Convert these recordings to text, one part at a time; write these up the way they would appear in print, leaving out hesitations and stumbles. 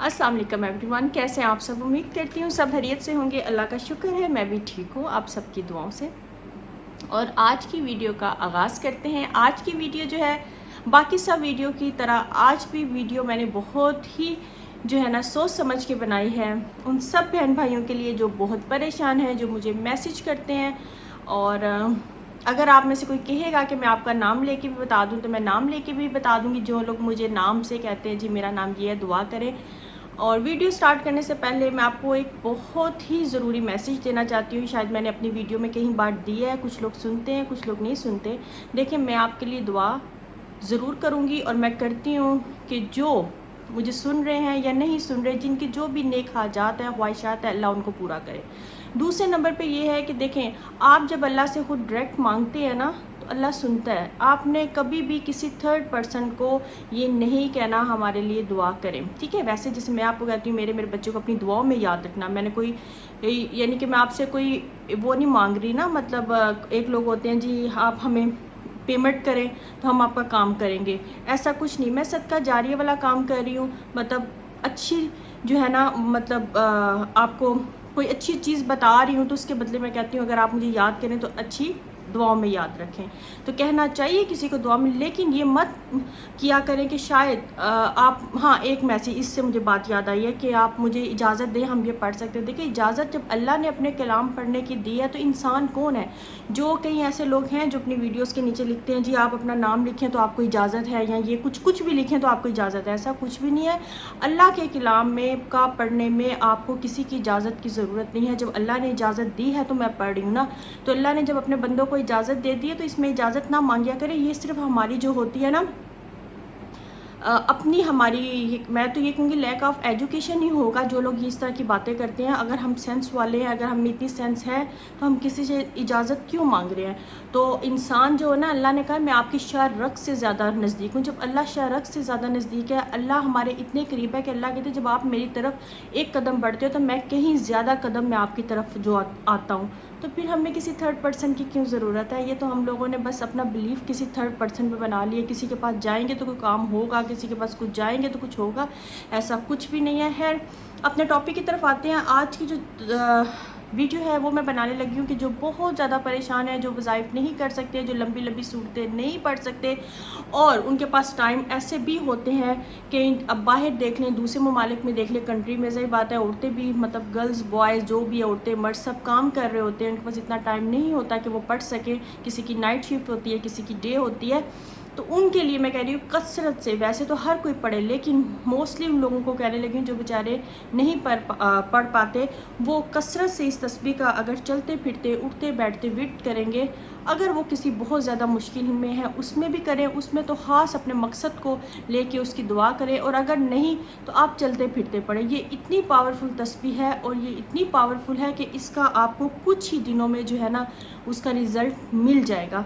अस्सलाम वालेकुम एवरीवन, कैसे हैं आप सब। उम्मीद करती हूँ सब खैरियत से होंगे। अल्लाह का शुक्र है मैं भी ठीक हूँ आप सबकी दुआओं से। और आज की वीडियो का आगाज़ करते हैं। आज की वीडियो जो है बाकी सब वीडियो की तरह आज भी वीडियो मैंने बहुत ही जो है ना सोच समझ के बनाई है उन सब बहन भाइयों के लिए जो बहुत परेशान हैं, जो मुझे मैसेज करते हैं। और अगर आप में से कोई कहेगा कि मैं आपका नाम लेके भी बता दूं तो मैं नाम लेके भी बता दूंगी। जो लोग मुझे नाम से कहते हैं जी मेरा नाम ये है, दुआ करें। और वीडियो स्टार्ट करने से पहले मैं आपको एक बहुत ही ज़रूरी मैसेज देना चाहती हूँ। शायद मैंने अपनी वीडियो में कहीं बार दिया है, कुछ लोग सुनते हैं कुछ लोग नहीं सुनते। देखिए, मैं आपके लिए दुआ ज़रूर करूँगी और मैं करती हूँ कि जो मुझे सुन रहे हैं या नहीं सुन रहे, जिनकी जो भी नेक हाजात है ख्वाहिशात है, अल्लाह उनको पूरा करे। दूसरे नंबर पे ये है कि देखें, आप जब अल्लाह से खुद डायरेक्ट मांगते हैं ना तो अल्लाह सुनता है। आपने कभी भी किसी थर्ड पर्सन को ये नहीं कहना हमारे लिए दुआ करें, ठीक है। वैसे जैसे मैं आपको कहती हूँ मेरे बच्चों को अपनी दुआओं में याद रखना। मैंने कोई यानी कि मैं आपसे कोई वो नहीं मांग रही ना। मतलब एक लोग होते हैं जी आप हमें पेमेंट करें तो हम आपका काम करेंगे, ऐसा कुछ नहीं। मैं सदका जारिया वाला काम कर रही हूँ। मतलब अच्छी जो है ना, मतलब आपको कोई अच्छी चीज़ बता रही हूँ तो उसके बदले मैं कहती हूँ अगर आप मुझे याद करें तो अच्छी दुआओं में याद रखें। तो कहना चाहिए किसी को दुआ में, लेकिन ये मत किया करें कि शायद आप, हाँ एक मैसेज इससे मुझे बात याद आई है कि आप मुझे इजाज़त दें हम ये पढ़ सकते हैं। देखिए, इजाज़त जब अल्लाह ने अपने कलाम पढ़ने की दी है तो इंसान कौन है। जो कई ऐसे लोग हैं जो अपनी वीडियोस के नीचे लिखते हैं जी आप अपना नाम लिखें तो आपको इजाज़त है, या ये कुछ भी लिखें तो आपको इजाज़त है। ऐसा कुछ भी नहीं है। अल्लाह के कलाम में का पढ़ने में आपको किसी की इजाज़त की ज़रूरत नहीं है। जब अल्लाह ने इजाज़त दी है तो मैं पढ़ रही हूँ ना। तो अल्लाह ने जब अपने बंदों को इजाज़त दे दी है तो इसमें इजाज़त ना मांगिया करें। ये सिर्फ हमारी जो होती है ना अपनी हमारी, मैं तो ये कहूँगी लैक ऑफ एजुकेशन ही होगा जो लोग इस तरह की बातें करते हैं। अगर हम सेंस वाले हैं, अगर हम इतनी सेंस है तो हम किसी से इजाज़त क्यों मांग रहे हैं। तो इंसान जो है ना, अल्लाह ने कहा मैं आपकी शर्रक से ज़्यादा नज़दीक हूँ। जब अल्लाह शर्रक से ज़्यादा नज़दीक है, अल्लाह हमारे इतने करीब है कि अल्लाह कहते हैं जब आप मेरी तरफ एक कदम बढ़ते हो तो मैं कहीं ज़्यादा कदम मैं आपकी तरफ जो आता हूँ। तो फिर हमें किसी थर्ड पर्सन की क्यों ज़रूरत है। ये तो हम लोगों ने बस अपना बिलीफ किसी थर्ड पर्सन पे बना लिया। किसी के पास जाएंगे तो कोई काम होगा, किसी के पास कुछ जाएंगे तो कुछ होगा, ऐसा कुछ भी नहीं है। खैर, अपने टॉपिक की तरफ आते हैं। आज की जो वीडियो है वो मैं बनाने लगी हूँ कि जो बहुत ज़्यादा परेशान है, जो वज़ाइफ नहीं कर सकते, जो लंबी लंबी सूरतें नहीं पढ़ सकते, और उनके पास टाइम ऐसे भी होते हैं कि अब बाहर देख लें, दूसरे ममालिक में देख लें, कंट्री में सही बात है, औरतें भी मतलब गर्ल्स बॉयज़ जो भी है, औरतें मर्द सब काम कर रहे होते हैं। उनके पास इतना टाइम नहीं होता कि वो पढ़ सके। किसी की नाइट शिफ्ट होती है, किसी की डे होती है। तो उनके लिए मैं कह रही हूँ कसरत से, वैसे तो हर कोई पढ़े लेकिन मोस्टली उन लोगों को कहने लगी जो बेचारे नहीं पढ़ पाते, वो कसरत से इस तस्बीह का अगर चलते फिरते उठते बैठते विर्द करेंगे। अगर वो किसी बहुत ज़्यादा मुश्किल में है उसमें भी करें, उसमें तो ख़ास अपने मकसद को लेके उसकी दुआ करें। और अगर नहीं तो आप चलते फिरते पढ़ें। ये इतनी पावरफुल तस्बीह है और ये इतनी पावरफुल है कि इसका आपको कुछ ही दिनों में जो है ना उसका रिज़ल्ट मिल जाएगा।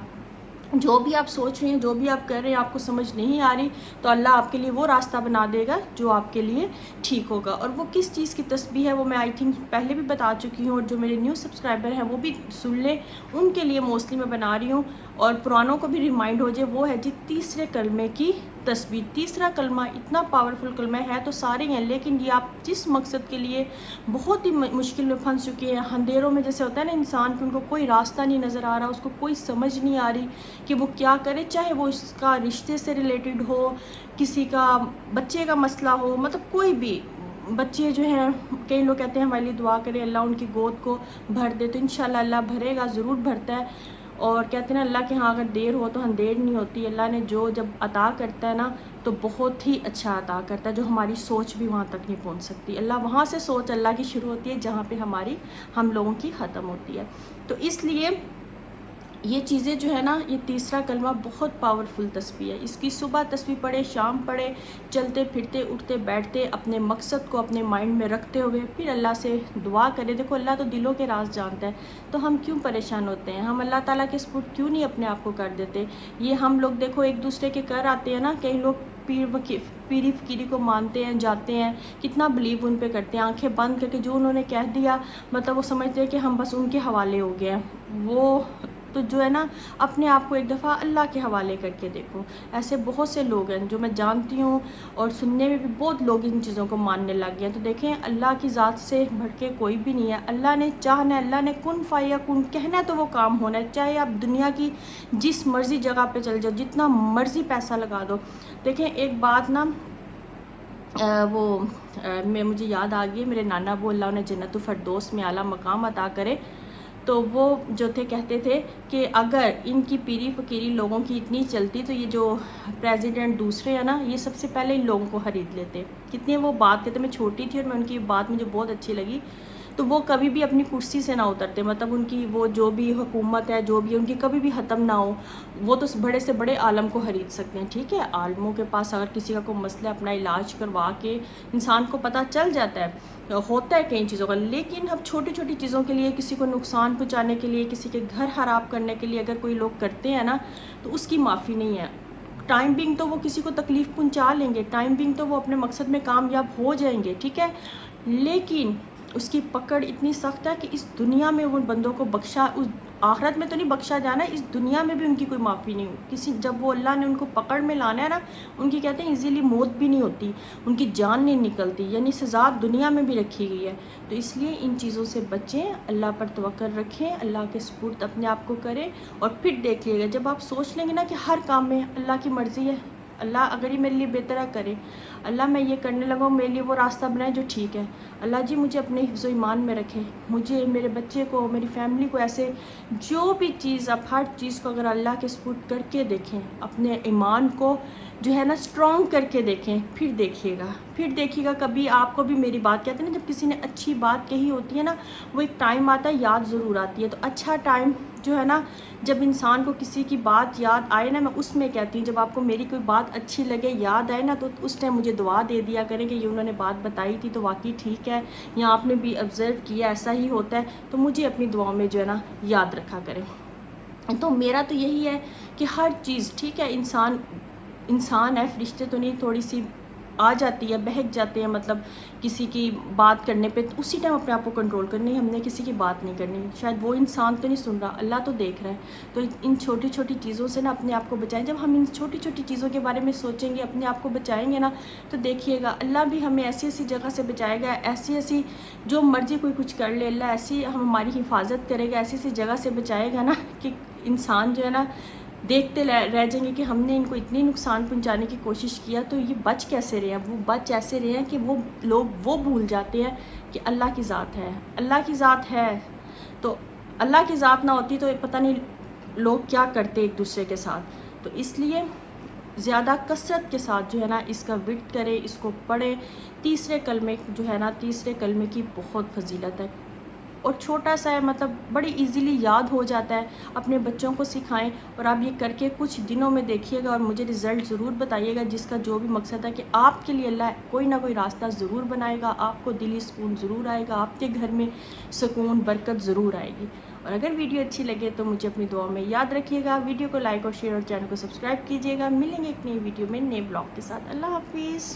जो भी आप सोच रहे हैं, जो भी आप कर रहे हैं, आपको समझ नहीं आ रही तो अल्लाह आपके लिए वो रास्ता बना देगा जो आपके लिए ठीक होगा। और वो किस चीज़ की तस्बीह है वो मैं आई थिंक पहले भी बता चुकी हूँ, और जो मेरे न्यू सब्सक्राइबर हैं वो भी सुन लें, उनके लिए मोस्टली मैं बना रही हूँ और पुरानों को भी रिमाइंड हो जाए। वो है जी तीसरे कलमे की तस्बीह। तीसरा कलमा इतना पावरफुल कलमा है तो सारे हैं, लेकिन ये आप जिस मकसद के लिए बहुत ही मुश्किल में फंस चुके हैं, अंधेरों में जैसे होता है ना इंसान कि उनको कोई रास्ता नहीं नज़र आ रहा, उसको कोई समझ नहीं आ रही कि वो क्या करे, चाहे वो इसका रिश्ते से रिलेटेड हो, किसी का बच्चे का मसला हो, मतलब कोई भी बच्चे जो हैं, कई लोग कहते हैं हमारे लिए दुआ करें अल्लाह उनकी गोद को भर दे, तो इंशाल्लाह अल्लाह भरेगा, ज़रूर भरता है। और कहते हैं ना अल्लाह के यहाँ अगर देर हो तो अंधेर नहीं होती। अल्लाह ने जो जब अता करता है ना तो बहुत ही अच्छा अता करता है, जो हमारी सोच भी वहाँ तक नहीं पहुँच सकती। अल्लाह वहाँ से सोच अल्लाह की शुरू होती है जहाँ पे हम लोगों की ख़त्म होती है। तो इसलिए ये चीज़ें जो है ना, ये तीसरा कलमा बहुत पावरफुल तस्बीह है। इसकी सुबह तस्बीह पढ़े, शाम पढ़े, चलते फिरते उठते बैठते अपने मकसद को अपने माइंड में रखते हुए फिर अल्लाह से दुआ करें। देखो अल्लाह तो दिलों के राज जानता है, तो हम क्यों परेशान होते हैं, हम अल्लाह ताला के सपुर्द क्यों नहीं अपने आप को कर देते। ये हम लोग देखो एक दूसरे के कर आते हैं ना, कई लोग पीरी फकीरी को मानते हैं, जाते हैं, कितना बिलीव उन पे करते हैं, आंखें बंद करके जो उन्होंने कह दिया मतलब वो समझते हैं कि हम बस उनके हवाले हो गए हैं। वो تو جو ہے نا اپنے آپ کو ایک دفعہ اللہ کے حوالے کر کے دیکھو. ایسے بہت سے لوگ ہیں جو میں جانتی ہوں اور سننے میں بھی بہت لوگ ان چیزوں کو ماننے لگ گئے ہیں. تو دیکھیں اللہ کی ذات سے بڑھ کے کوئی بھی نہیں ہے. اللہ نے چاہنا ہے, اللہ نے کن فیکون کہنا ہے تو وہ کام ہونا ہے. چاہے آپ دنیا کی جس مرضی جگہ پہ چل جاؤ, جتنا مرضی پیسہ لگا دو. دیکھیں ایک بات نا مجھے یاد آ گئی, میرے نانا ابو اللہ انہیں جنت الفردوس میں اعلیٰ مقام عطا کرے, تو وہ جو تھے کہتے تھے کہ اگر ان کی پیری فقیری لوگوں کی اتنی چلتی تو یہ جو پریزیڈنٹ دوسرے ہیں نا, یہ سب سے پہلے ان لوگوں کو خرید لیتے. کتنی وہ بات کہتے, میں چھوٹی تھی اور میں ان کی بات مجھے بہت اچھی لگی. تو وہ کبھی بھی اپنی کرسی سے نہ اترتے, مطلب ان کی وہ جو بھی حکومت ہے جو بھی ان کی کبھی بھی ختم نہ ہو. وہ تو بڑے سے بڑے عالم کو خرید سکتے ہیں, ٹھیک ہے. عالموں کے پاس اگر کسی کا کوئی مسئلہ, اپنا علاج کروا کے انسان کو پتہ چل جاتا ہے, ہوتا ہے کئی چیزوں کا. لیکن اب چھوٹی چھوٹی چیزوں کے لیے, کسی کو نقصان پہنچانے کے لیے, کسی کے گھر خراب کرنے کے لیے اگر کوئی لوگ کرتے ہیں نا, تو اس کی معافی نہیں ہے. ٹائم بینگ تو وہ کسی کو تکلیف پہنچا لیں گے, ٹائم بینگ تو وہ اپنے مقصد میں کامیاب ہو جائیں گے, ٹھیک ہے. لیکن اس کی پکڑ اتنی سخت ہے کہ اس دنیا میں ان بندوں کو بخشا, اس آخرت میں تو نہیں بخشا جانا, اس دنیا میں بھی ان کی کوئی معافی نہیں ہو. جب وہ اللہ نے ان کو پکڑ میں لانا ہے نا, ان کی کہتے ہیں ایزیلی موت بھی نہیں ہوتی, ان کی جان نہیں نکلتی, یعنی سزا دنیا میں بھی رکھی گئی ہے. تو اس لیے ان چیزوں سے بچیں, اللہ پر توکل رکھیں, اللہ کے سپرد اپنے آپ کو کریں. اور پھر دیکھ لیے گا, جب آپ سوچ لیں گے نا کہ ہر کام میں اللہ کی مرضی ہے, اللہ اگر یہ میرے لیے بہتر ہے کرے, اللہ میں یہ کرنے لگا ہوں, میرے لیے وہ راستہ بنائے جو ٹھیک ہے. اللہ جی مجھے اپنے حفظ و ایمان میں رکھے, مجھے, میرے بچے کو, میری فیملی کو, ایسے جو بھی چیز, آپ ہر چیز کو اگر اللہ کے سپرد کر کے دیکھیں, اپنے ایمان کو جو ہے نا سٹرونگ کر کے دیکھیں, پھر دیکھیے گا کبھی آپ کو بھی میری بات. کہتے ہیں نا جب کسی نے اچھی بات کہی ہوتی ہے نا, وہ ایک ٹائم آتا ہے یاد ضرور آتی ہے. تو اچھا ٹائم جو ہے نا, جب انسان کو کسی کی بات یاد آئے نا, میں اس میں کہتی ہوں جب آپ کو میری کوئی بات اچھی لگے, یاد آئے نا, تو اس ٹائم مجھے دعا دے دیا کریں کہ یہ انہوں نے بات بتائی تھی تو واقعی ٹھیک ہے, یا آپ نے بھی آبزرو کیا ایسا ہی ہوتا ہے, تو مجھے اپنی دعاؤں میں جو ہے نا یاد رکھا کریں. تو میرا تو یہی ہے کہ ہر چیز ٹھیک ہے, انسان ہے, فرشتے تو نہیں, تھوڑی سی آ جاتی ہے, بہک جاتے ہیں, مطلب کسی کی بات کرنے پہ اسی ٹائم اپنے آپ کو کنٹرول کرنی, ہم نے کسی کی بات نہیں کرنی. شاید وہ انسان تو نہیں سن رہا, اللہ تو دیکھ رہا ہے. تو ان چھوٹی چھوٹی چیزوں سے نا اپنے آپ کو بچائیں. جب ہم ان چھوٹی چھوٹی چیزوں کے بارے میں سوچیں گے, اپنے آپ کو بچائیں گے نا, تو دیکھیے گا اللہ بھی ہمیں ایسی ایسی جگہ سے بچائے گا, ایسی جو مرضی کوئی کچھ کر لے, اللہ ایسی ہماری حفاظت کرے گا, ایسی جگہ سے بچائے گا نا کہ انسان جو ہے نا دیکھتے رہ جائیں گے کہ ہم نے ان کو اتنی نقصان پہنچانے کی کوشش کیا, تو یہ بچ کیسے رہے ہیں. وہ بچ ایسے رہے ہیں کہ وہ لوگ وہ بھول جاتے ہیں کہ اللہ کی ذات ہے, اللہ کی ذات ہے. تو اللہ کی ذات نہ ہوتی تو پتہ نہیں لوگ کیا کرتے ایک دوسرے کے ساتھ. تو اس لیے زیادہ کثرت کے ساتھ جو ہے نا اس کا ورد کریں, اس کو پڑھیں. تیسرے کلمے جو ہے نا, تیسرے کلمے کی بہت فضیلت ہے, اور چھوٹا سا ہے, مطلب بڑی ایزیلی یاد ہو جاتا ہے. اپنے بچوں کو سکھائیں, اور آپ یہ کر کے کچھ دنوں میں دیکھیے گا, اور مجھے رزلٹ ضرور بتائیے گا, جس کا جو بھی مقصد ہے کہ آپ کے لیے اللہ کوئی نہ کوئی راستہ ضرور بنائے گا, آپ کو دلی سکون ضرور آئے گا, آپ کے گھر میں سکون برکت ضرور آئے گی. اور اگر ویڈیو اچھی لگے تو مجھے اپنی دعاؤں میں یاد رکھیے گا. ویڈیو کو لائک اور شیئر اور چینل کو سبسکرائب کیجیے گا. ملیں گے ایک نئی ویڈیو میں نئے بلاگ کے ساتھ. اللہ حافظ.